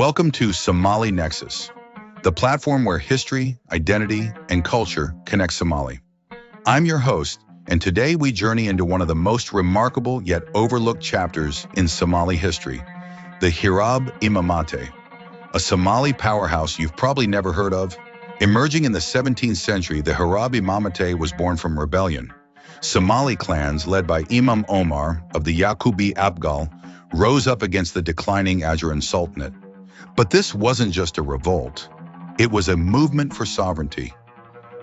Welcome to Somali Nexus, the platform where history, identity, and culture connect Somali. I'm your host, and today we journey into one of the most remarkable yet overlooked chapters in Somali history, the Hiraab Imamate, a Somali powerhouse you've probably never heard of. Emerging in the 17th century, the Hiraab Imamate was born from rebellion. Somali clans led by Imam Omar of the Y'aqubi Abgal rose up against the declining Ajuran Sultanate. But this wasn't just a revolt. It was a movement for sovereignty.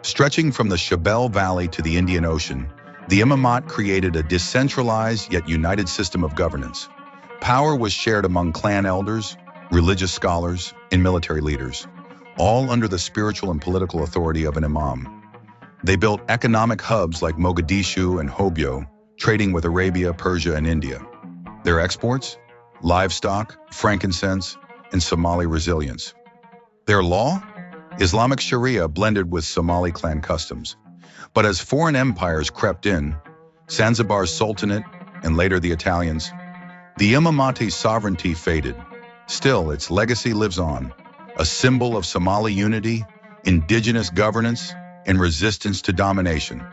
Stretching from the Shabelle Valley to the Indian Ocean, the Imamate created a decentralized yet united system of governance. Power was shared among clan elders, religious scholars, and military leaders, all under the spiritual and political authority of an imam. They built economic hubs like Mogadishu and Hobyo, trading with Arabia, Persia, and India. Their exports? Livestock, frankincense, and Somali resilience. Their law? Islamic Sharia blended with Somali clan customs. But as foreign empires crept in, Zanzibar's Sultanate, and later the Italians, the Imamate's sovereignty faded. Still, its legacy lives on, a symbol of Somali unity, indigenous governance, and resistance to domination.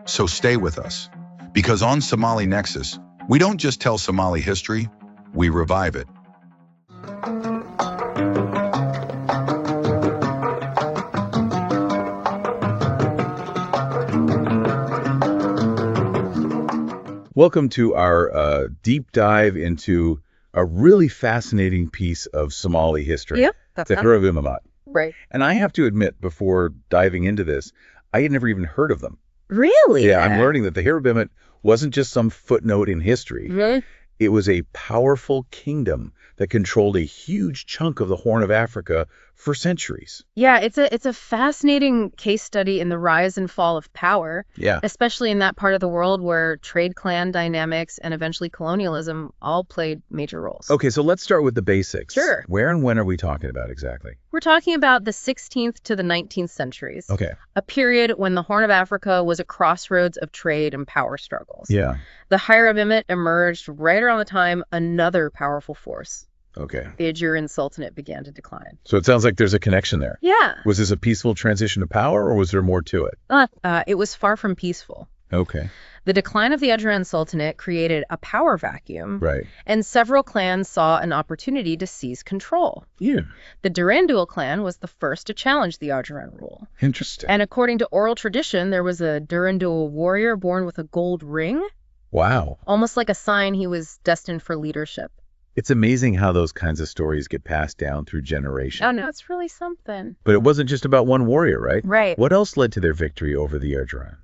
So stay with us, because on Somali Nexus, we don't just tell Somali history, we revive it. Welcome to our deep dive into a really fascinating piece of Somali history. Yep, that's the Hiraab Imamate. Right. And I have to admit, before diving into this, I had never even heard of them. Really? Yeah, I'm learning that the Hiraab Imamate wasn't just some footnote in history. Really? It was a powerful kingdom that controlled a huge chunk of the Horn of Africa for centuries. Yeah, it's a fascinating case study in the rise and fall of power, Yeah. especially in that part of the world where trade clan dynamics and eventually colonialism all played major roles. Okay, so let's start with the basics. Sure. Where and when are we talking about exactly? We're talking about the 16th to the 19th centuries, Okay. a period when the Horn of Africa was a crossroads of trade and power struggles. Yeah. The Hiraab Imamate emerged right around the time another powerful force, Okay. the Ajuran Sultanate, began to decline. So it sounds like there's a connection there. Yeah. Was this a peaceful transition to power, or was there more to it? It was far from peaceful. Okay. The decline of the Ajuran Sultanate created a power vacuum, Right. and several clans saw an opportunity to seize control. Yeah. The Durandul clan was the first to challenge the Ajuran rule. Interesting. And according to oral tradition, there was a Durandul warrior born with a gold ring, Wow. almost like a sign he was destined for leadership. It's amazing how those kinds of stories get passed down through generations. Oh, no, it's really something. But it wasn't just about one warrior, right? Right. What else led to their victory over the Ajuran?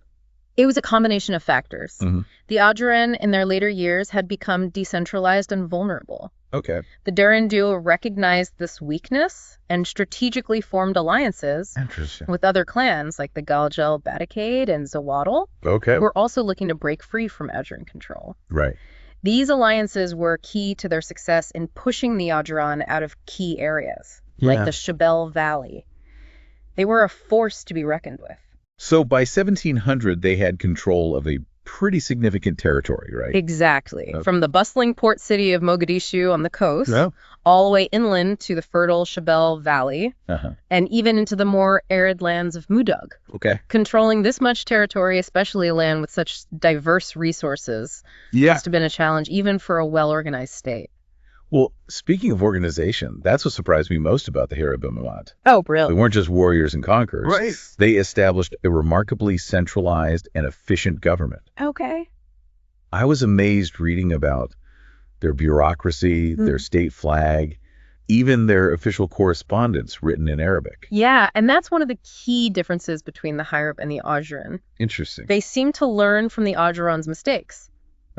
It was a combination of factors. Mhm. The Ajuran, in their later years, had become decentralized and vulnerable. Okay. The Durandul recognized this weakness and strategically formed alliances Interesting. with other clans like the Galjel Batakade and Zawadal, Okay. who were also looking to break free from Ajuran control. Right. These alliances were key to their success in pushing the Ajuran out of key areas, like the Shabelle Valley. They were a force to be reckoned with. So by 1700, they had control of a pretty significant territory, right? Exactly. Okay. From the bustling port city of Mogadishu on the coast, Yeah. all the way inland to the fertile Shabelle Valley, Uh-huh. and even into the more arid lands of Mudug. Okay. Controlling this much territory, especially a land with such diverse resources, Yeah. must have been a challenge even for a well-organized state. Well, speaking of organization, that's what surprised me most about the Hiraab Imamate. Oh, They brilliant. weren't just warriors and conquerors. Right. They established a remarkably centralized and efficient government. Okay. I was amazed reading about their bureaucracy, their state flag, even their official correspondence written in Arabic. Yeah, and that's one of the key differences between the Hiraab and the Ajuran. Interesting. They seem to learn from the Ajuran's mistakes.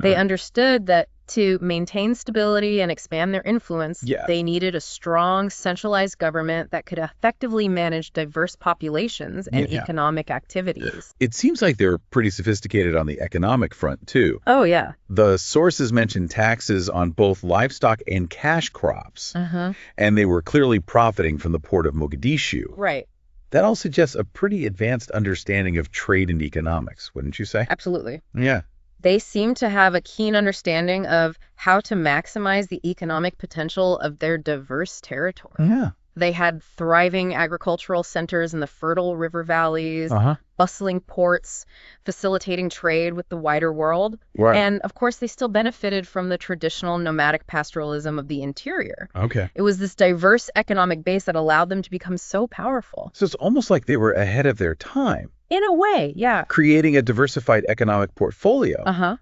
They understood that to maintain stability and expand their influence, Yeah. they needed a strong, centralized government that could effectively manage diverse populations and Yeah. economic activities. It seems like they're pretty sophisticated on the economic front, too. Oh, yeah. The sources mention taxes on both livestock and cash crops, Uh-huh. and they were clearly profiting from the port of Mogadishu. Right. That all suggests a pretty advanced understanding of trade and economics, wouldn't you say? Absolutely. Yeah. They seem to have a keen understanding of how to maximize the economic potential of their diverse territory. Yeah. They had thriving agricultural centers in the fertile river valleys, bustling ports, facilitating trade with the wider world. Right. And, of course, they still benefited from the traditional nomadic pastoralism of the interior. Okay. It was this diverse economic base that allowed them to become so powerful. So it's almost like they were ahead of their time. In a way, yeah. Creating a diversified economic portfolio. Uh-huh.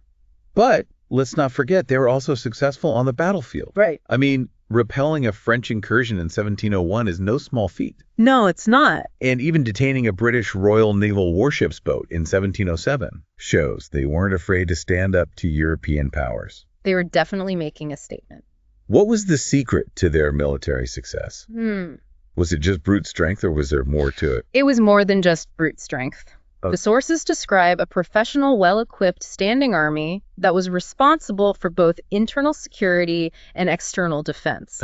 But let's not forget, they were also successful on the battlefield. Right. I mean, repelling a French incursion in 1701 is no small feat. No, it's not. And even detaining a British Royal Naval Warships boat in 1707 shows they weren't afraid to stand up to European powers. They were definitely making a statement. What was the secret to their military success? Was it just brute strength, or was there more to it? It was more than just brute strength. Oh. The sources describe a professional, well-equipped standing army that was responsible for both internal security and external defense.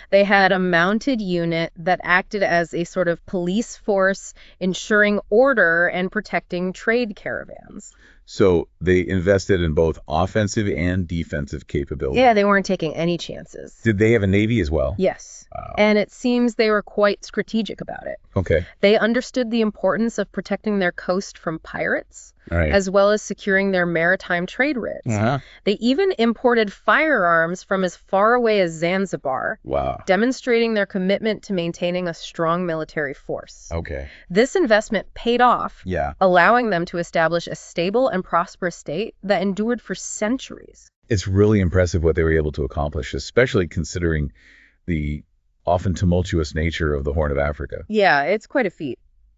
They had a mounted unit that acted as a sort of police force, ensuring order and protecting trade caravans. So they invested in both offensive and defensive capability. Yeah, they weren't taking any chances. Did they have a navy as well? Yes. Wow. And it seems they were quite strategic about it. Okay. They understood the importance of protecting their coast from pirates, as well as securing their maritime trade routes. They even imported firearms from as far away as Zanzibar, demonstrating their commitment to maintaining a strong military force. Okay. This investment paid off, allowing them to establish a stable and prosperous state that endured for centuries. It's really impressive what they were able to accomplish, especially considering the often tumultuous nature of the Horn of Africa. Yeah, it's quite a feat.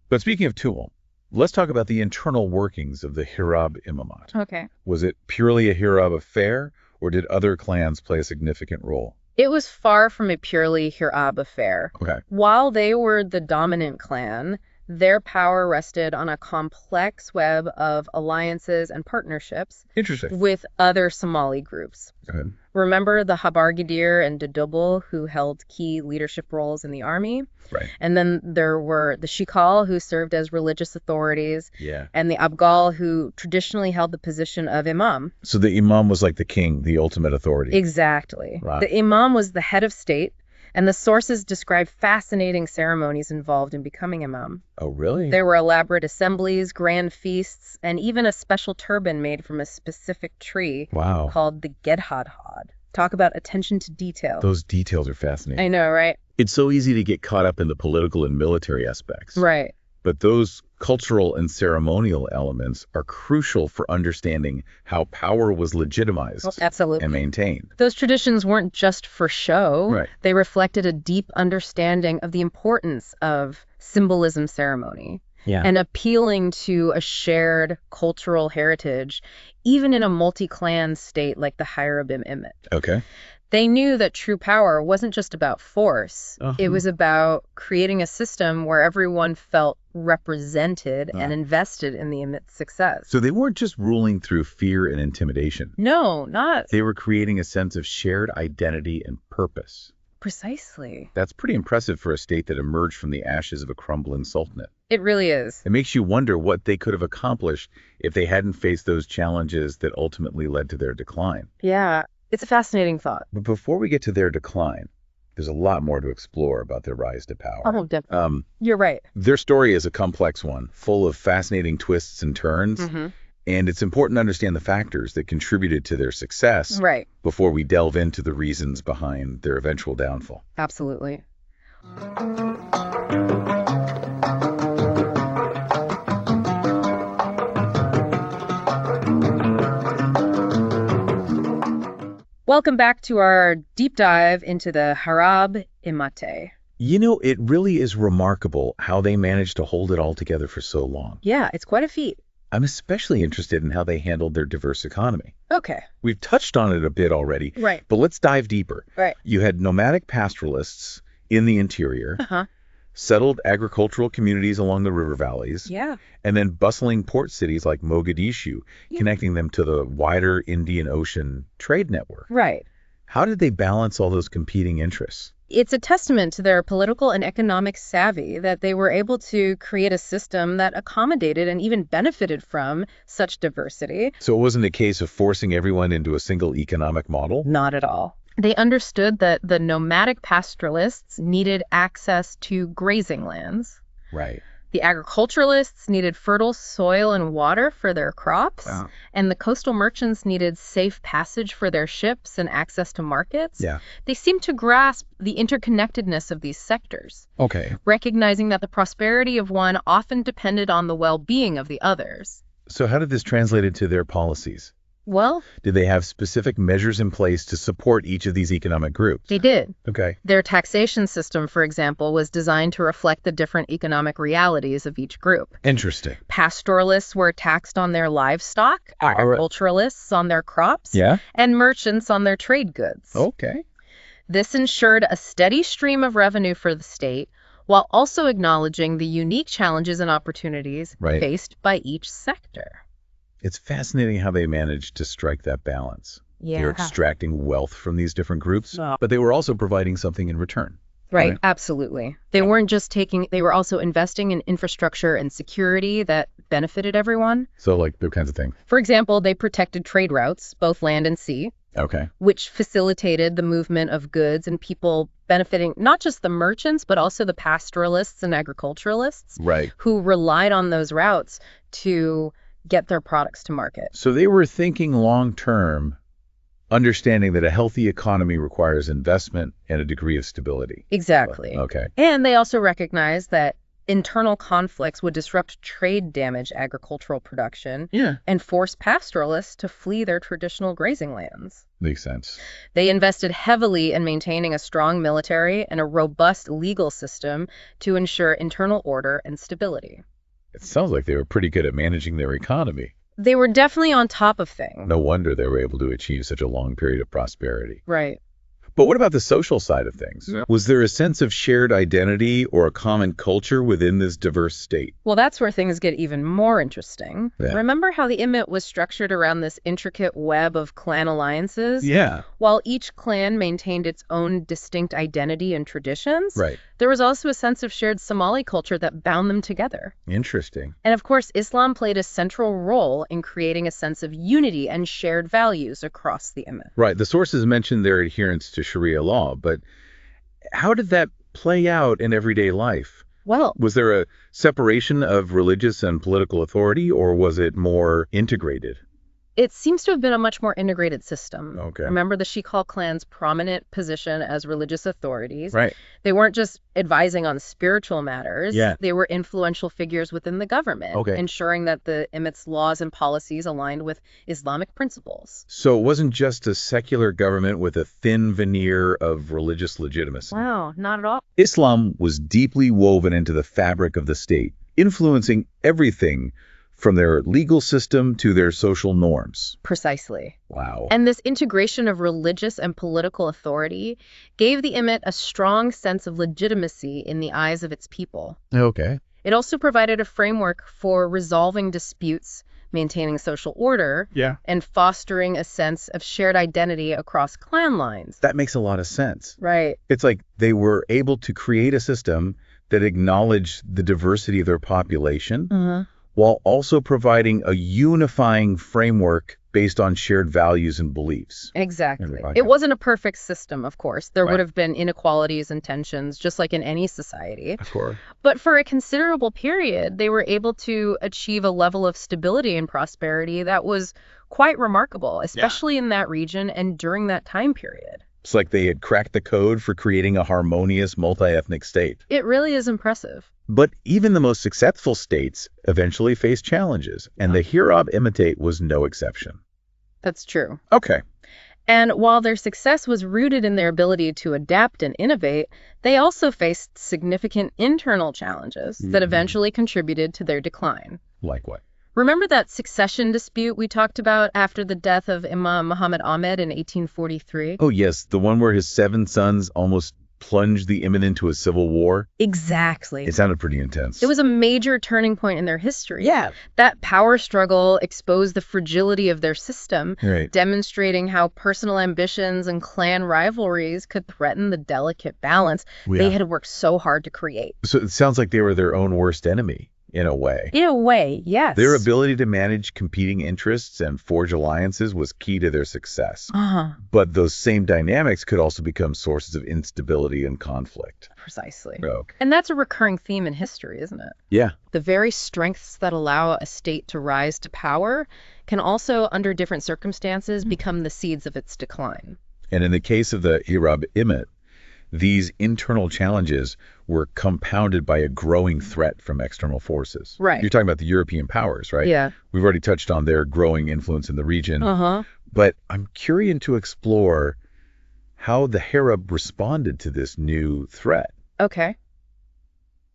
But speaking of tumult, let's talk about the internal workings of the Hiraab Imamate. Okay. Was it purely a Hiraab affair, or did other clans play a significant role? It was far from a purely Hiraab affair. Okay. While they were the dominant clan, their power rested on a complex web of alliances and partnerships with other Somali groups. Go ahead. Remember the Habargadir and Dudubal, who held key leadership roles in the army? Right. And then there were the Shikal, who served as religious authorities, Yeah. and the Abgal, who traditionally held the position of imam. So the imam was like the king, the ultimate authority. Exactly. Right. The imam was the head of state, and the sources describe fascinating ceremonies involved in becoming imam. Oh, really? There were elaborate assemblies, grand feasts, and even a special turban made from a specific tree called the Gedhadhad. Talk about attention to detail. Those details are fascinating. I know, right? It's so easy to get caught up in the political and military aspects. Right. But those cultural and ceremonial elements are crucial for understanding how power was legitimized and maintained. Those traditions weren't just for show. Right. They reflected a deep understanding of the importance of symbolism ceremony and appealing to a shared cultural heritage, even in a multi-clan state like the Hiraab Imamate. Okay. They knew that true power wasn't just about force. It was about creating a system where everyone felt represented and invested in the Imate's success. So they weren't just ruling through fear and intimidation. No, not. They were creating a sense of shared identity and purpose. Precisely. That's pretty impressive for a state that emerged from the ashes of a crumbling sultanate. It really is. It makes you wonder what they could have accomplished if they hadn't faced those challenges that ultimately led to their decline. Yeah. It's a fascinating thought. But before we get to their decline, there's a lot more to explore about their rise to power. Oh, definitely. You're right. Their story is a complex one, full of fascinating twists and turns. And it's important to understand the factors that contributed to their success before we delve into the reasons behind their eventual downfall. Absolutely. Welcome back to our deep dive into the Hiraab Imamate. You know, it really is remarkable how they managed to hold it all together for so long. Yeah, it's quite a feat. I'm especially interested in how they handled their diverse economy. Okay. We've touched on it a bit already, Right. But let's dive deeper. Right. You had nomadic pastoralists in the interior, settled agricultural communities along the river valleys, and then bustling port cities like Mogadishu, connecting them to the wider Indian Ocean trade network. Right. How did they balance all those competing interests? It's a testament to their political and economic savvy that they were able to create a system that accommodated and even benefited from such diversity. So it wasn't a case of forcing everyone into a single economic model? Not at all. They understood that the nomadic pastoralists needed access to grazing lands. Right. The agriculturalists needed fertile soil and water for their crops, and the coastal merchants needed safe passage for their ships and access to markets. Yeah. They seemed to grasp the interconnectedness of these sectors, recognizing that the prosperity of one often depended on the well-being of the others. So how did this translate into their policies? Well, did they have specific measures in place to support each of these economic groups? They did. Okay. Their taxation system, for example, was designed to reflect the different economic realities of each group. Interesting. Pastoralists were taxed on their livestock, agriculturalists on their crops, and merchants on their trade goods. Okay. This ensured a steady stream of revenue for the state, while also acknowledging the unique challenges and opportunities faced by each sector. It's fascinating how they managed to strike that balance. Yeah. They're extracting wealth from these different groups, but they were also providing something in return. Right, absolutely. They weren't just they were also investing in infrastructure and security that benefited everyone. So like the kinds of things. For example, they protected trade routes, both land and sea. Okay. Which facilitated the movement of goods and people, benefiting not just the merchants, but also the pastoralists and agriculturalists. Right. Who relied on those routes to get their products to market. So they were thinking long term, understanding that a healthy economy requires investment and a degree of stability. Exactly. Okay. And they also recognized that internal conflicts would disrupt trade damage agricultural production and force pastoralists to flee their traditional grazing lands. Makes sense. They invested heavily in maintaining a strong military and a robust legal system to ensure internal order and stability. It sounds like they were pretty good at managing their economy. They were definitely on top of things. No wonder they were able to achieve such a long period of prosperity. Right. But what about the social side of things? Yeah. Was there a sense of shared identity or a common culture within this diverse state? Well, that's where things get even more interesting. Yeah. Remember how the Imit was structured around this intricate web of clan alliances? Yeah. While each clan maintained its own distinct identity and traditions, there was also a sense of shared Somali culture that bound them together. Interesting. And of course, Islam played a central role in creating a sense of unity and shared values across the Imit. Right. The sources mentioned their adherence to Sharia law, but how did that play out in everyday life? Well, was there a separation of religious and political authority, or was it more integrated? It seems to have been a much more integrated system. Okay. Remember the Shikal clan's prominent position as religious authorities. Right. They weren't just advising on spiritual matters. Yeah. They were influential figures within the government, ensuring that the Imit's laws and policies aligned with Islamic principles. So it wasn't just a secular government with a thin veneer of religious legitimacy. Wow, not at all. Islam was deeply woven into the fabric of the state, influencing everything from their legal system to their social norms. Precisely. Wow. And this integration of religious and political authority gave the Imit a strong sense of legitimacy in the eyes of its people. Okay. It also provided a framework for resolving disputes, maintaining social order, and fostering a sense of shared identity across clan lines. That makes a lot of sense. Right. It's like they were able to create a system that acknowledged the diversity of their population, while also providing a unifying framework based on shared values and beliefs. Exactly. It wasn't a perfect system, of course. There would have been inequalities and tensions, just like in any society. Of course. But for a considerable period, they were able to achieve a level of stability and prosperity that was quite remarkable, especially in that region and during that time period. It's like they had cracked the code for creating a harmonious, multi-ethnic state. It really is impressive. But even the most successful states eventually faced challenges, and the Hiraab Imamate was no exception. That's true. Okay. And while their success was rooted in their ability to adapt and innovate, they also faced significant internal challenges that eventually contributed to their decline. Like what? Remember that succession dispute we talked about after the death of Imam Muhammad Ahmed in 1843? Oh, yes, the one where his 7 sons almost plunge the Imit into a civil war? Exactly. It sounded pretty intense. It was a major turning point in their history. Yeah. That power struggle exposed the fragility of their system, Right. demonstrating how personal ambitions and clan rivalries could threaten the delicate balance they had worked so hard to create. So it sounds like they were their own worst enemy, in a way. In a way, yes. Their ability to manage competing interests and forge alliances was key to their success. But those same dynamics could also become sources of instability and conflict. Precisely. Okay. And that's a recurring theme in history, isn't it? Yeah. The very strengths that allow a state to rise to power can also, under different circumstances, become the seeds of its decline. And in the case of the Hiraab Imamate, these internal challenges were compounded by a growing threat from external forces. Right. You're talking about the European powers, right? Yeah. We've already touched on their growing influence in the region. But I'm curious to explore how the Hiraab responded to this new threat. Okay.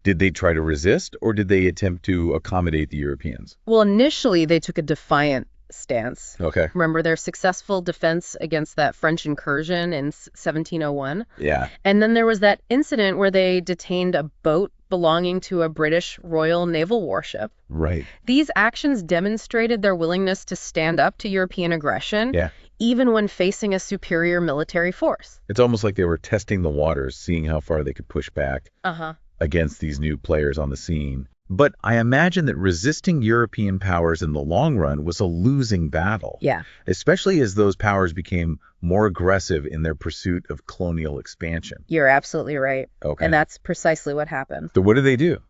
Did they try to resist, or did they attempt to accommodate the Europeans? Well, initially, they took a defiant stance. Okay. Remember their successful defense against that French incursion in 1701? Yeah. And then there was that incident where they detained a boat belonging to a British Royal Naval warship. Right. These actions demonstrated their willingness to stand up to European aggression, even when facing a superior military force. It's almost like they were testing the waters, seeing how far they could push back against these new players on the scene. But I imagine that resisting European powers in the long run was a losing battle. Yeah. Especially as those powers became more aggressive in their pursuit of colonial expansion. You're absolutely right. Okay. And that's precisely what happened. So what did they do?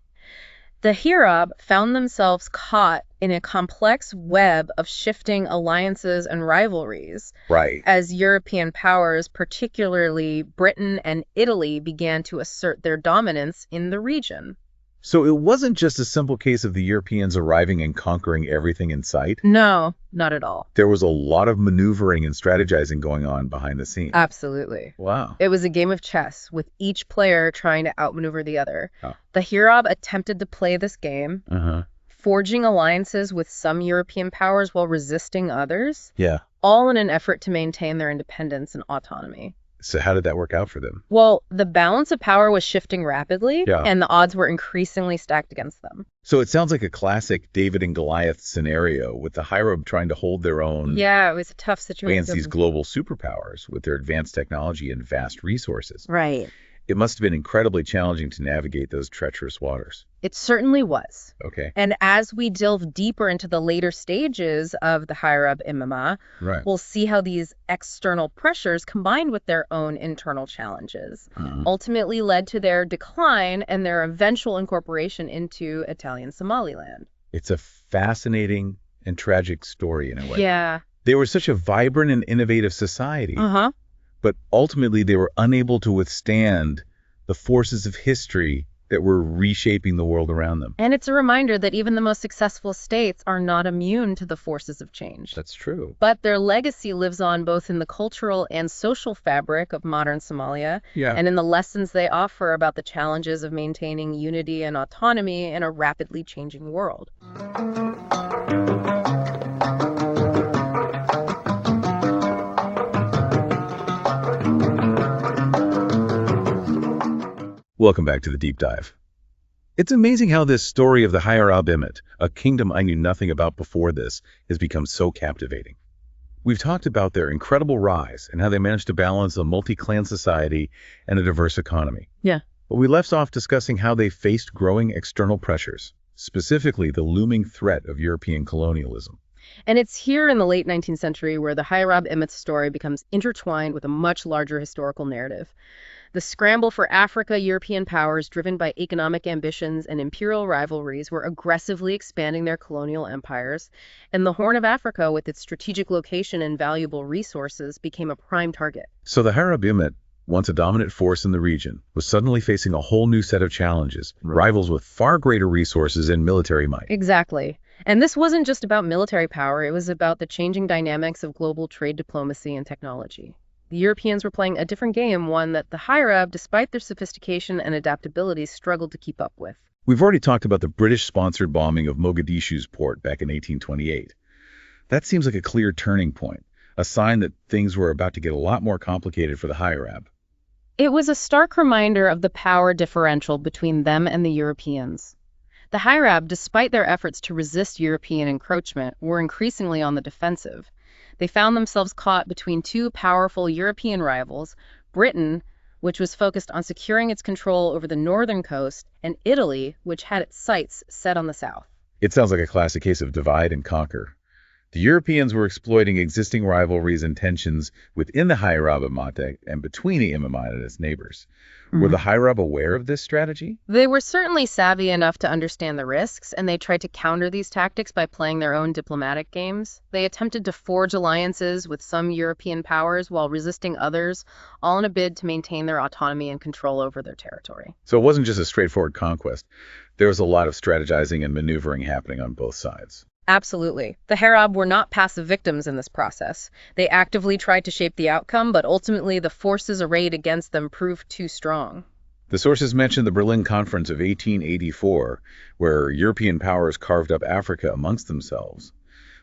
The Hiraab found themselves caught in a complex web of shifting alliances and rivalries. Right. As European powers, particularly Britain and Italy, began to assert their dominance in the region. So it wasn't just a simple case of the Europeans arriving and conquering everything in sight? No, not at all. There was a lot of maneuvering and strategizing going on behind the scenes. Absolutely. Wow. It was a game of chess, with each player trying to outmaneuver the other. The Hiraab attempted to play this game, forging alliances with some European powers while resisting others, all in an effort to maintain their independence and autonomy. So how did that work out for them? Well, the balance of power was shifting rapidly, and the odds were increasingly stacked against them. So it sounds like a classic David and Goliath scenario, with the Hiraab trying to hold their own. Yeah, it was a tough situation. Against these global superpowers with their advanced technology and vast resources. Right. It must have been incredibly challenging to navigate those treacherous waters. It certainly was. Okay. And as we delve deeper into the later stages of the Hiraab Imamate, we'll see how these external pressures, combined with their own internal challenges, ultimately led to their decline and their eventual incorporation into Italian Somaliland. It's a fascinating and tragic story in a way. Yeah. They were such a vibrant and innovative society. But ultimately they were unable to withstand the forces of history that were reshaping the world around them. And it's a reminder that even the most successful states are not immune to the forces of change. That's true. But their legacy lives on both in the cultural and social fabric of modern Somalia, and in the lessons they offer about the challenges of maintaining unity and autonomy in a rapidly changing world. Welcome back to the Deep Dive. It's amazing how this story of the Hiraab Imamate, a kingdom I knew nothing about before this, has become so captivating. We've talked about their incredible rise and how they managed to balance a multi-clan society and a diverse economy. Yeah. But we left off discussing how they faced growing external pressures, specifically the looming threat of European colonialism. And it's here in the late 19th century where the Hiraab Imamete's story becomes intertwined with a much larger historical narrative. The scramble for Africa, European powers, driven by economic ambitions and imperial rivalries, were aggressively expanding their colonial empires, and the Horn of Africa, with its strategic location and valuable resources, became a prime target. So the Hiraab Imamate, once a dominant force in the region, was suddenly facing a whole new set of challenges, rivals with far greater resources and military might. Exactly. And this wasn't just about military power, it was about the changing dynamics of global trade diplomacy and technology. The Europeans were playing a different game, one that the Hiraab, despite their sophistication and adaptability, struggled to keep up with. We've already talked about the British-sponsored bombing of Mogadishu's port back in 1828. That seems like a clear turning point, a sign that things were about to get a lot more complicated for the Hiraab. It was a stark reminder of the power differential between them and the Europeans. The Hiraab, despite their efforts to resist European encroachment, were increasingly on the defensive. They found themselves caught between two powerful European rivals, Britain, which was focused on securing its control over the northern coast, and Italy, which had its sights set on the south. It sounds like a classic case of divide and conquer. The Europeans were exploiting existing rivalries and tensions within the Hiraab Imamate and between the Imamate and its neighbors. Were the Hiraab aware of this strategy? They were certainly savvy enough to understand the risks, and they tried to counter these tactics by playing their own diplomatic games. They attempted to forge alliances with some European powers while resisting others, all in a bid to maintain their autonomy and control over their territory. So it wasn't just a straightforward conquest. There was a lot of strategizing and maneuvering happening on both sides. Absolutely. The Hiraab were not passive victims in this process. They actively tried to shape the outcome, but ultimately the forces arrayed against them proved too strong. The sources mention the Berlin Conference of 1884, where European powers carved up Africa amongst themselves.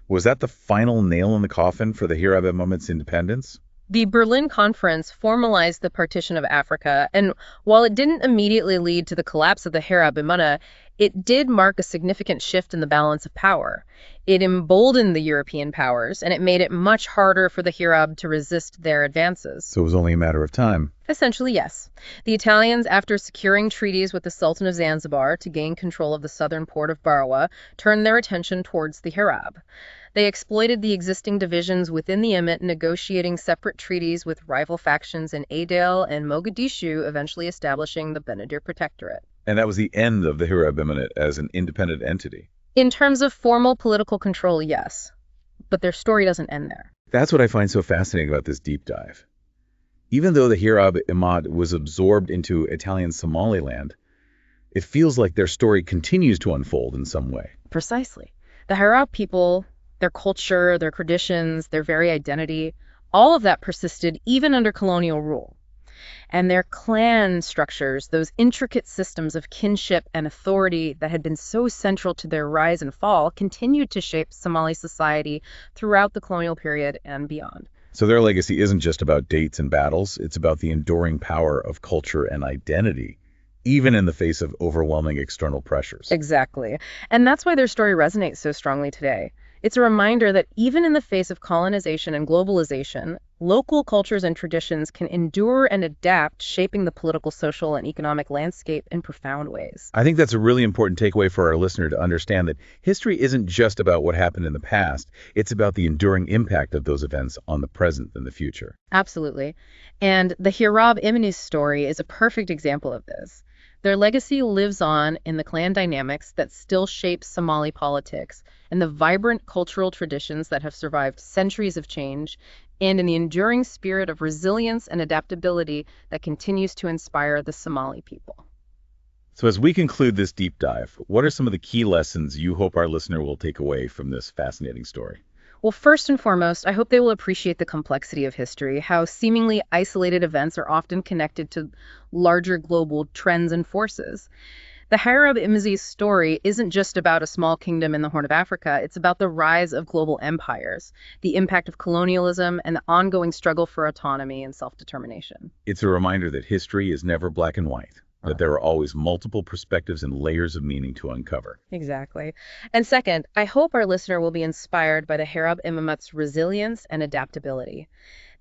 Was that the final nail in the coffin for the Hiraab Imamate's independence? The Berlin Conference formalized the partition of Africa, and while it didn't immediately lead to the collapse of the Hiraab Imamate, it did mark a significant shift in the balance of power. It emboldened the European powers, and it made it much harder for the Hiraab to resist their advances. So it was only a matter of time. Essentially, yes. The Italians, after securing treaties with the Sultan of Zanzibar to gain control of the southern port of Barawa, turned their attention towards the Hiraab. They exploited the existing divisions within the Imamate, negotiating separate treaties with rival factions in Adel and Mogadishu, eventually establishing the Benadir Protectorate. And that was the end of the Hiraab Imamate as an independent entity. In terms of formal political control, yes. But their story doesn't end there. That's what I find so fascinating about this deep dive. Even though the Hiraab Imamate was absorbed into Italian Somaliland, it feels like their story continues to unfold in some way. Precisely. The Hiraab people, their culture, their traditions, their very identity, all of that persisted even under colonial rule. And their clan structures, those intricate systems of kinship and authority that had been so central to their rise and fall, continued to shape Somali society throughout the colonial period and beyond. So their legacy isn't just about dates and battles, it's about the enduring power of culture and identity, even in the face of overwhelming external pressures. Exactly. And that's why their story resonates so strongly today. It's a reminder that even in the face of colonization and globalization, local cultures and traditions can endure and adapt, shaping the political, social, and economic landscape in profound ways. I think that's a really important takeaway for our listener to understand that history isn't just about what happened in the past. It's about the enduring impact of those events on the present and the future. Absolutely. And the Hiraab Imamate's story is a perfect example of this. Their legacy lives on in the clan dynamics that still shape Somali politics, and the vibrant cultural traditions that have survived centuries of change, and in the enduring spirit of resilience and adaptability that continues to inspire the Somali people. So as we conclude this deep dive, what are some of the key lessons you hope our listener will take away from this fascinating story? Well, first and foremost, I hope they will appreciate the complexity of history, how seemingly isolated events are often connected to larger global trends and forces. The Hiraab Imamate's story isn't just about a small kingdom in the Horn of Africa, it's about the rise of global empires, the impact of colonialism, and the ongoing struggle for autonomy and self-determination. It's a reminder that history is never black and white, that there are always multiple perspectives and layers of meaning to uncover. Exactly. And second, I hope our listener will be inspired by the Hiraab Imamate's resilience and adaptability.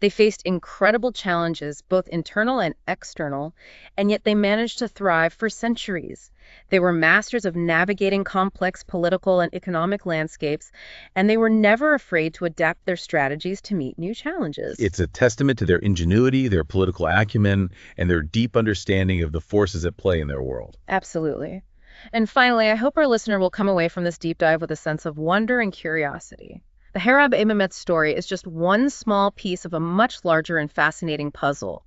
They faced incredible challenges, both internal and external, and yet they managed to thrive for centuries. They were masters of navigating complex political and economic landscapes, and they were never afraid to adapt their strategies to meet new challenges. It's a testament to their ingenuity, their political acumen, and their deep understanding of the forces at play in their world. Absolutely. And finally, I hope our listener will come away from this deep dive with a sense of wonder and curiosity. The Hiraab Imamate's story is just one small piece of a much larger and fascinating puzzle.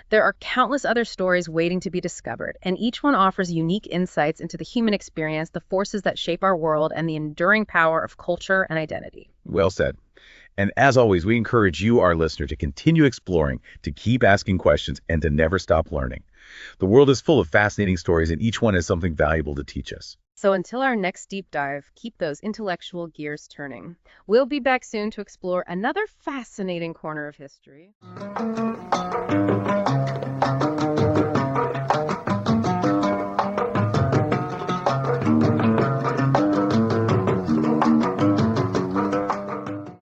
There are countless other stories waiting to be discovered, and each one offers unique insights into the human experience, the forces that shape our world, and the enduring power of culture and identity. Well said. And as always, we encourage you, our listener, to continue exploring, to keep asking questions, and to never stop learning. The world is full of fascinating stories, and each one has something valuable to teach us. So until our next deep dive, keep those intellectual gears turning. We'll be back soon to explore another fascinating corner of history.